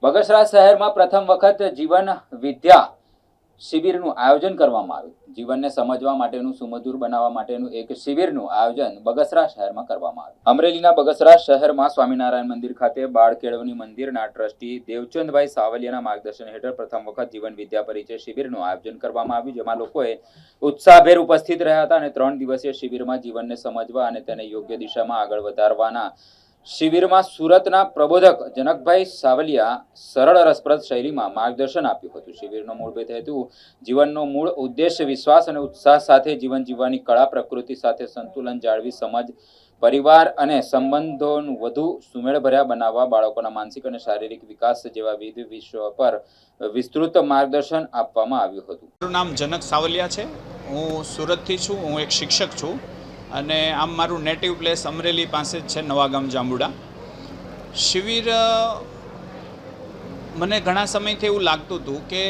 બગસરા શહેરમાં પ્રથમ વખત જીવન વિદ્યા શિબિરનું આયોજન કરવામાં આવ્યું। જીવનને સમજવા માટેનું સુમધુર બનાવવા માટેનું એક શિબિરનું આયોજન બગસરા શહેરમાં કરવામાં આવ્યું। અમરેલીના બગસરા શહેરમાં સ્વામિનારાયણ મંદિર ખાતે બાળ કેળવણી મંદિરના ટ્રસ્ટી દેવચંદભાઈ સાવલિયાના માર્ગદર્શન હેઠળ પ્રથમ વખત જીવન વિદ્યા પરિચય શિબિરનું આયોજન કરવામાં આવ્યું, જેમાં લોકોએ ઉત્સાહભેર ઉપસ્થિત રહ્યા હતા અને 3 દિવસીય શિબિરમાં જીવનને સમજવા અને તેને યોગ્ય દિશામાં આગળ વધારવાના શિબિરમાં સુરતના પ્રબોધક જનકભાઈ સાવલિયા સરળ રસપ્રદ શૈલીમાં માર્ગદર્શન આપ્યું હતું। શિબિરનો મૂળભૂત હેતુ જીવનનો મૂળ ઉદ્દેશ્ય વિશ્વાસ અને ઉત્સાહ સાથે જીવન જીવવાની કળા, પ્રકૃતિ સાથે સંતુલન જાળવી સમજ, પરિવાર અને સંબંધોનું વધુ સુમેળભર્યા બનાવવા, બાળકોના માનસિક અને શારીરિક વિકાસ જેવા વિવિધ વિષયો પર વિસ્તૃત માર્ગદર્શન આપવામાં આવ્યું હતું। મારું નામ જનક સાવલિયા છે, હું સુરતથી છું, હું એક શિક્ષક છું અને આમ મારું નેટિવ પ્લેસ અમરેલી પાસે જ છે, નવાગામ જાંબુડા। શિબિર મને ઘણા સમયથી એવું લાગતું હતું કે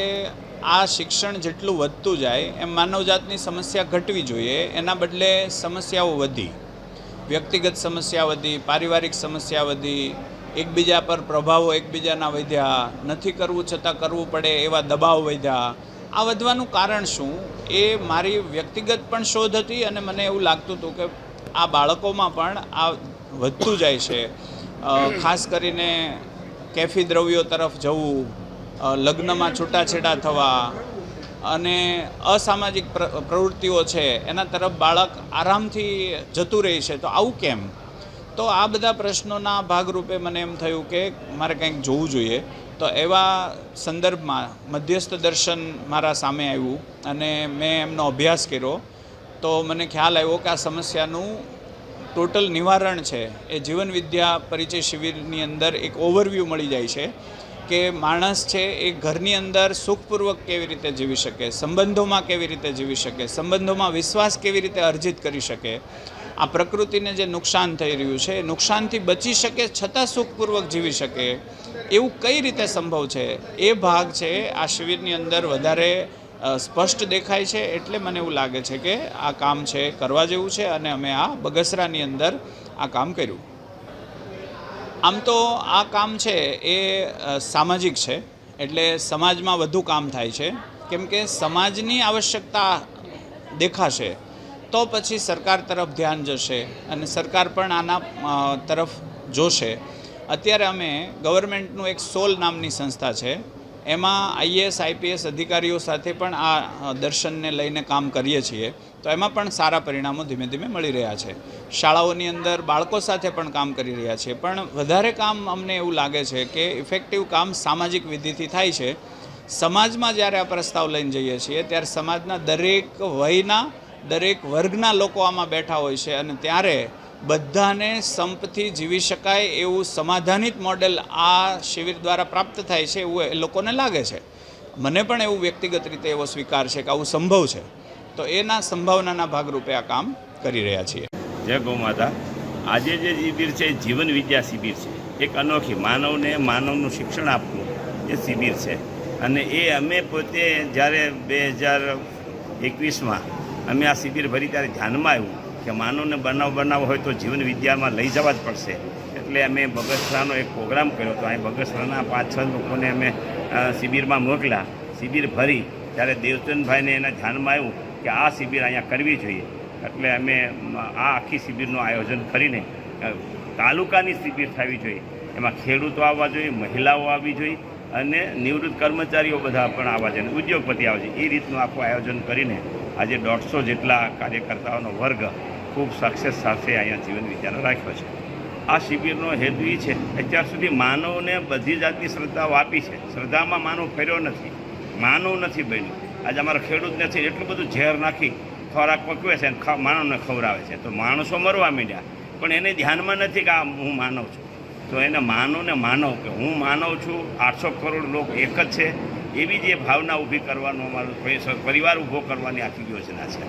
આ શિક્ષણ જેટલું વધતું જાય એમ માનવજાતની સમસ્યા ઘટવી જોઈએ, એના બદલે સમસ્યાઓ વધી, વ્યક્તિગત સમસ્યા વધી, પારિવારિક સમસ્યા વધી, એકબીજા પર પ્રભાવો એકબીજાના વધ્યા, નથી કરવું છતાં કરવું પડે એવા દબાવ વધ્યા। આ વધવાનું કારણ શું એ મારી વ્યક્તિગત પણ શોધ હતી અને મને એવું લાગતું હતું કે આ બાળકોમાં પણ આ વધતું જાય છે। ખાસ કરીને કેફી દ્રવ્યો તરફ જવું, લગ્નમાં છૂટાછેડા થવા અને અસામાજિક પ્રવૃત્તિઓ છે એના તરફ બાળક આરામથી જતું રહે છે। તો આવું કેમ? તો આ બધા પ્રશ્નોના ભાગરૂપે મને એમ થયું કે મારે કંઈક જોવું જોઈએ। તો એવા સંદર્ભમાં મધ્યસ્થ દર્શન મારા સામે આવ્યું અને મેં એમનો અભ્યાસ કર્યો તો મને ખ્યાલ આવ્યો કે આ સમસ્યાનું ટોટલ નિવારણ છે એ જીવન વિદ્યા પરિચય શિબિરની અંદર એક ઓવરવ્યૂ મળી જાય છે કે માણસ છે એ ઘરની અંદર સુખપૂર્વક કેવી રીતે જીવી શકે, સંબંધોમાં કેવી રીતે જીવી શકે, સંબંધોમાં વિશ્વાસ કેવી રીતે અર્જિત કરી શકે, આ પ્રકૃતિને જે નુકસાન થઈ રહ્યું છે એ નુકસાનથી બચી શકે છતાં સુખપૂર્વક જીવી શકે એવું કઈ રીતે સંભવ છે એ ભાગ છે આ શિબિરની અંદર વધારે સ્પષ્ટ દેખાય છે। એટલે મને એવું લાગે છે કે આ કામ છે કરવા જેવું છે અને અમે આ બગસરાની અંદર આ કામ કર્યું। આમ તો આ કામ છે એ સામાજિક છે, એટલે સમાજમાં વધુ કામ થાય છે, કેમ કે સમાજની આવશ્યકતા દેખાશે તો પછી સરકાર તરફ ધ્યાન જશે અને સરકાર પણ આના તરફ જોશે। અત્યારે અમે ગવર્મેન્ટનું એક સોલ નામની સંસ્થા છે, એમાં IAS IPS અધિકારીઓ સાથે પણ આ દર્શનને લઈને કામ કરીએ છીએ, તો એમાં પણ સારા પરિણામો ધીમે ધીમે મળી રહ્યા છે। શાળાઓની અંદર બાળકો સાથે પણ કામ કરી રહ્યા છીએ, પણ વધારે કામ અમને એવું લાગે છે કે ઇફેક્ટિવ કામ સામાજિક વિધિથી થાય છે। સમાજમાં જ્યારે આ પ્રસ્તાવ લઈને જઈએ છીએ ત્યારે સમાજના દરેક વયના, દરેક વર્ગના લોકો આમાં બેઠા હોય છે અને ત્યારે બધાને સંપથી જીવી શકાય એવું સમાધાનિત મોડેલ આ શિબિર દ્વારા પ્રાપ્ત થાય છે એવું એ લોકોને લાગે છે। મને પણ એવું વ્યક્તિગત રીતે એવો સ્વીકાર છે કે આવું સંભવ છે, તો એના સંભાવનાના ભાગરૂપે આ કામ કરી રહ્યા છીએ। જય ગૌ માતા। આજે જે શિબિર છે જીવન વિદ્યા શિબિર છે, એક અનોખી માનવને માનવનું શિક્ષણ આપવું એ શિબિર છે અને એ અમે પોતે જ્યારે 2021માં અમે આ શિબિર ભરી ત્યારે ધ્યાનમાં આવ્યું કે માનવને બનાવવો હોય તો જીવન વિદ્યામાં લઈ જવા જ પડશે, એટલે અમે બગસરાનો એક પ્રોગ્રામ કર્યો હતો। અહીં બગસરાના 5-6 લોકોને અમે શિબિરમાં મોકલ્યા। શિબિર ભરી ત્યારે દેવચંદભાઈને એના ધ્યાનમાં આવ્યું કે આ શિબિર અહીંયા કરવી જોઈએ, એટલે અમે આ આખી શિબિરનું આયોજન કરીને તાલુકાની શિબિર થવી જોઈએ, એમાં ખેડૂતો આવવા જોઈએ, મહિલાઓ આવવી જોઈએ અને નિવૃત્ત કર્મચારીઓ બધા પણ આવવા જોઈએ, ઉદ્યોગપતિ આવવા જોઈએ, એ રીતનું આખું આયોજન કરીને આજે 150 જેટલા કાર્યકર્તાઓનો વર્ગ ખૂબ સક્સેસ સાથે અહીંયા જીવન વિદ્યાનો રાખ્યો છે। આ શિબિરનો હેતુ એ છે, અત્યાર સુધી માનવને બધી જાતની શ્રદ્ધાઓ આપી છે, શ્રદ્ધામાં માનવ ફેર્યો નથી, માનવ નથી બન્યું। આજે અમારા ખેડૂતને છે એટલું બધું ઝેર નાખી ખોરાક પકવે છે અને માનવને ખવડાવે છે, તો માણસો મરવા માંડ્યા, પણ એને ધ્યાનમાં નથી કે આ હું માનવ છું, તો એને માનવને માનવ કે હું માનવ છું, 800 કરોડ લોકો એક જ છે, એવી જે ભાવના ઊભી કરવાનું અમારું પરિવાર ઊભો કરવાની આખી યોજના છે।